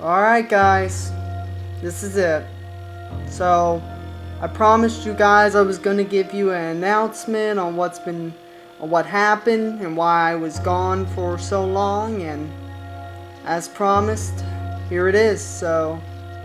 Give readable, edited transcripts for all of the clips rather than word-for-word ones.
Alright guys, this is it. So, I promised you guys I was going to give you an announcement on what happened and why I was gone for so long, and as promised, here it is. So,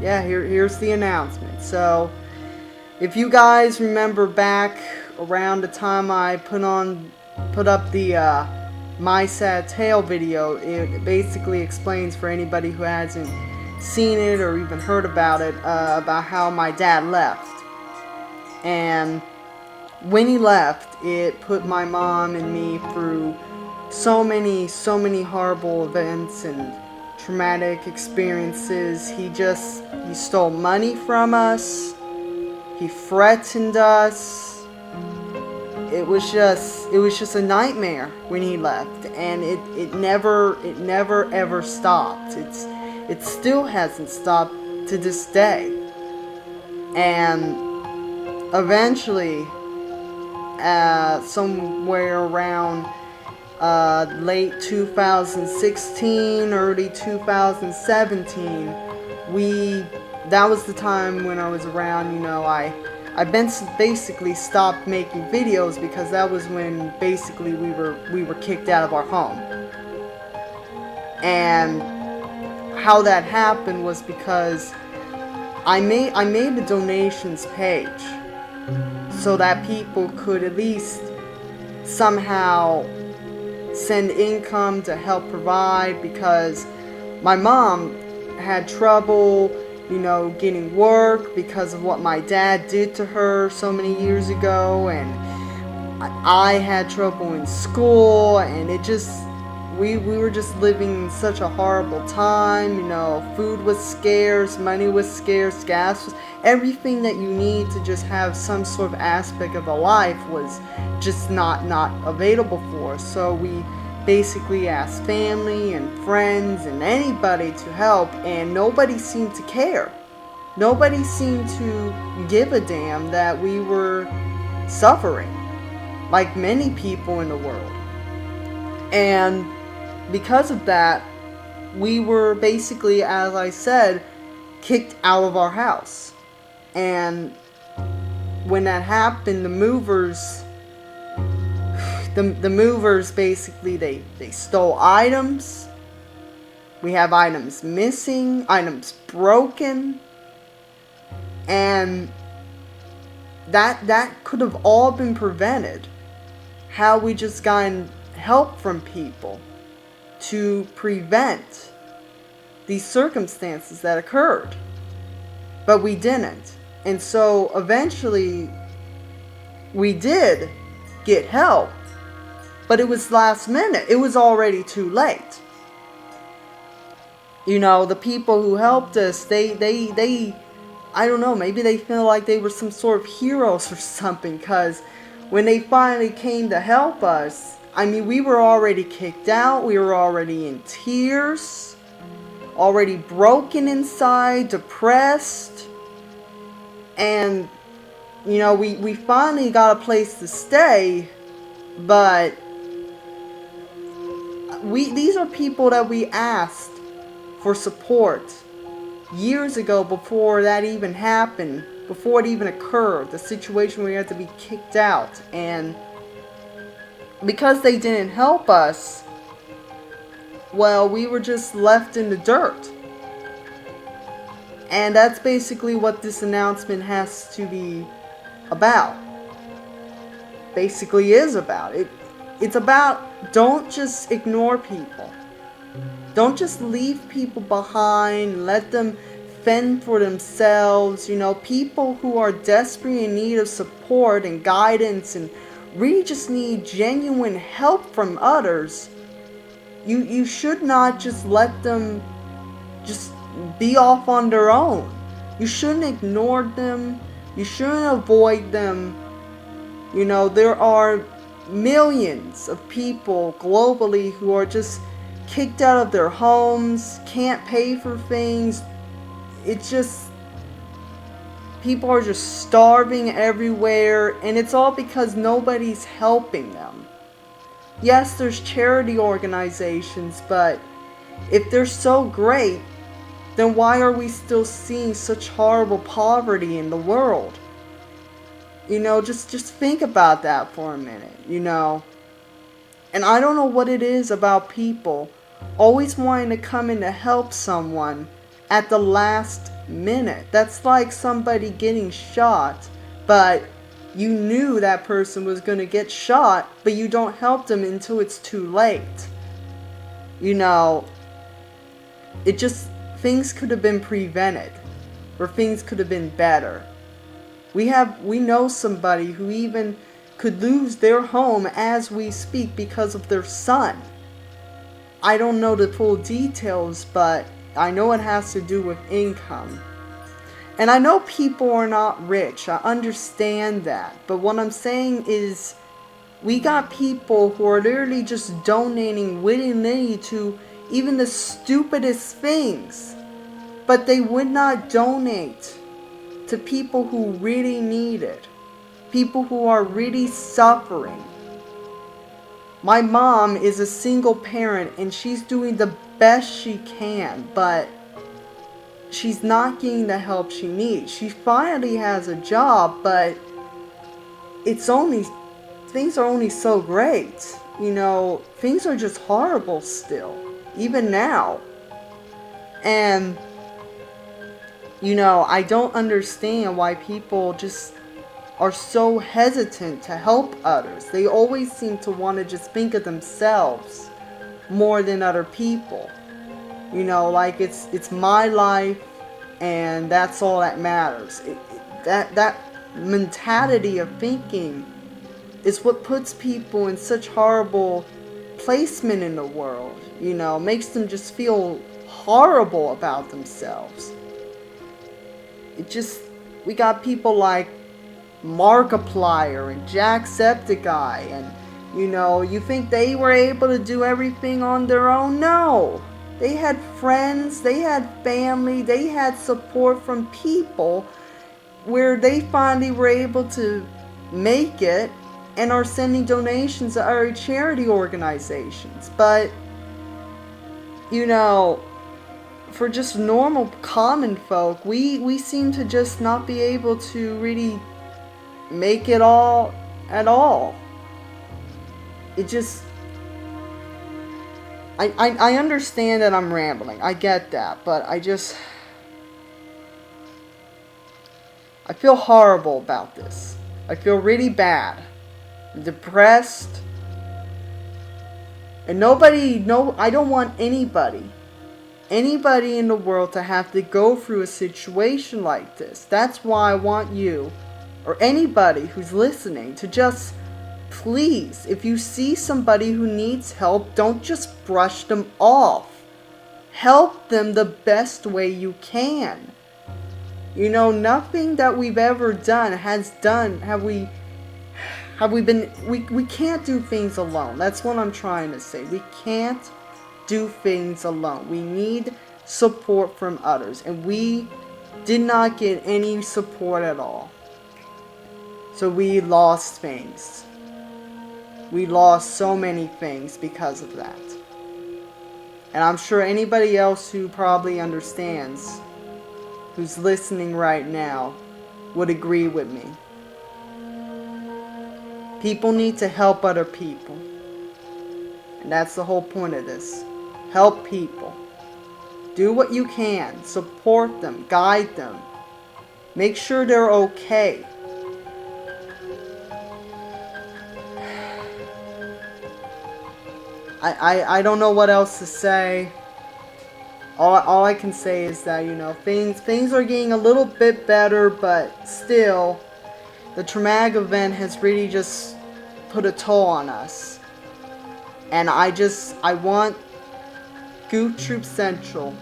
yeah, here's the announcement. So, if you guys remember back around the time I put up the My Sad Tale video, it basically explains for anybody who hasn't seen it or even heard about it, about how my dad left. And when he left, it put my mom and me through so many horrible events and traumatic experiences. He stole money from us. He threatened us. It was just a nightmare when he left, and it never ever stopped. It still hasn't stopped to this day. And eventually, somewhere around late 2016, early 2017, that was the time when I was around, I basically stopped making videos because that was when basically we were kicked out of our home. And how that happened was because I made a donations page so that people could at least somehow send income to help provide, because my mom had trouble getting work because of what my dad did to her so many years ago, and I had trouble in school, and we were just living in such a horrible time. Food was scarce, money was scarce, gas was, everything that you need to just have some sort of aspect of a life was just not available for us. So we basically asked family and friends and anybody to help, and nobody seemed to care. Nobody seemed to give a damn that we were suffering, like many people in the world. And because of that, we were basically, as I said, kicked out of our house. And when that happened, the movers basically, they stole items. We have items missing, items broken, and that could have all been prevented had we just gotten help from people to prevent these circumstances that occurred. But we didn't. And so eventually we did get help, but it was last minute. It was already too late. The people who helped us, they I don't know, maybe they feel like they were some sort of heroes or something, because when they finally came to help us, we were already kicked out, we were already in tears, already broken inside, depressed, and we finally got a place to stay. But these are people that we asked for support years ago, before that even happened, before it even occurred, the situation where we had to be kicked out. And because they didn't help us, well, we were just left in the dirt. And that's basically what this announcement has to be about. Basically is about. It's about, don't just ignore people. Don't just leave people behind, let them fend for themselves. People who are desperately in need of support and guidance and really just need genuine help from others. You should not just let them just be off on their own. You shouldn't ignore them. You shouldn't avoid them. There are millions of people globally who are just kicked out of their homes, can't pay for things. It's just, people are just starving everywhere, and it's all because nobody's helping them. Yes, there's charity organizations, but if they're so great, then why are we still seeing such horrible poverty in the world? Just think about that for a minute. And I don't know what it is about people always wanting to come in to help someone at the last minute. That's like somebody getting shot, but you knew that person was going to get shot, but you don't help them until it's too late. Things could have been prevented, or things could have been better. We know somebody who even could lose their home as we speak because of their son. I don't know the full details, but I know it has to do with income. And I know people are not rich. I understand that. But what I'm saying is, we got people who are literally just donating willy-nilly to even the stupidest things. But they would not donate to people who really need it. People who are really suffering. My mom is a single parent and she's doing the best she can, but she's not getting the help she needs. She finally has a job, but things are only so great. Things are just horrible still, even now. And I don't understand why people just are so hesitant to help others. They always seem to want to just think of themselves more than other people. Like it's my life and that's all that matters. That mentality of thinking is what puts people in such horrible placement in the world. Makes them just feel horrible about themselves. We got people like Markiplier and Jacksepticeye, and you think they were able to do everything on their own? No. They had friends, they had family, they had support from people where they finally were able to make it and are sending donations to other charity organizations. But for just normal common folk, we seem to just not be able to really make it all at all. I understand that I'm rambling. I get that, but I feel horrible about this. I feel really bad. I'm depressed. And I don't want anybody in the world to have to go through a situation like this. That's why I want you, or anybody who's listening, to just please, if you see somebody who needs help, don't just brush them off. Help them the best way you can. Nothing that we've ever done we can't do things alone. That's what I'm trying to say. We can't do things alone. We need support from others, and we did not get any support at all. So we lost things. We lost so many things because of that. And I'm sure anybody else who probably understands, who's listening right now, would agree with me. People need to help other people. And that's the whole point of this. Help people. Do what you can. Support them. Guide them. Make sure they're okay. I don't know what else to say. All I can say is that, things are getting a little bit better, but still, the traumatic event has really just put a toll on us. And I want Goof Troop Central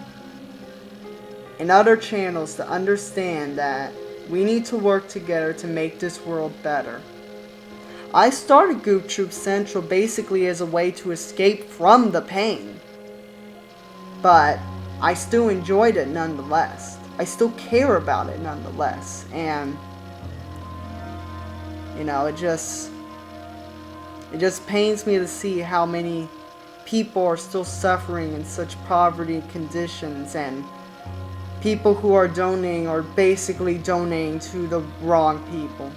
and other channels to understand that we need to work together to make this world better. I started Goof Troop Central basically as a way to escape from the pain. But I still enjoyed it nonetheless. I still care about it nonetheless. And, it just pains me to see how many people are still suffering in such poverty conditions. And people who are donating are basically donating to the wrong people.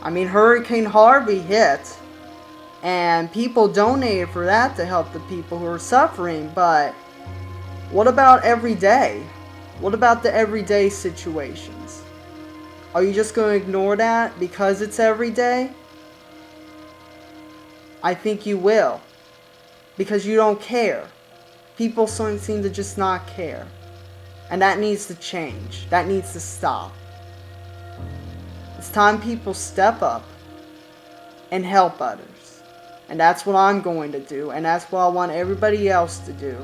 I mean, Hurricane Harvey hit, and people donated for that to help the people who are suffering, but what about every day? What about the everyday situations? Are you just going to ignore that because it's every day? I think you will. Because you don't care. People seem to just not care. And that needs to change. That needs to stop. It's time people step up and help others. And that's what I'm going to do. And that's what I want everybody else to do.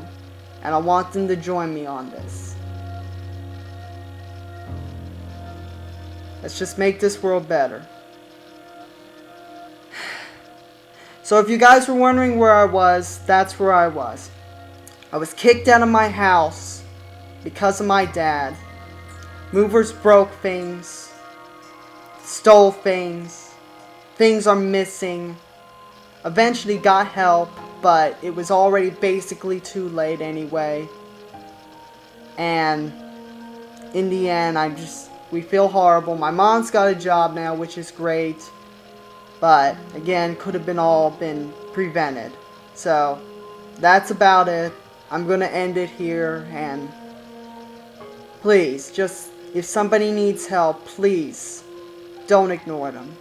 And I want them to join me on this. Let's just make this world better. So if you guys were wondering where I was, that's where I was. I was kicked out of my house because of my dad. Movers broke things, stole things, things are missing. Eventually got help, but it was already basically too late anyway. And in the end, we feel horrible. My mom's got a job now, which is great. But again, could have all been prevented. So that's about it. I'm gonna end it here, and please, just if somebody needs help, please don't ignore them.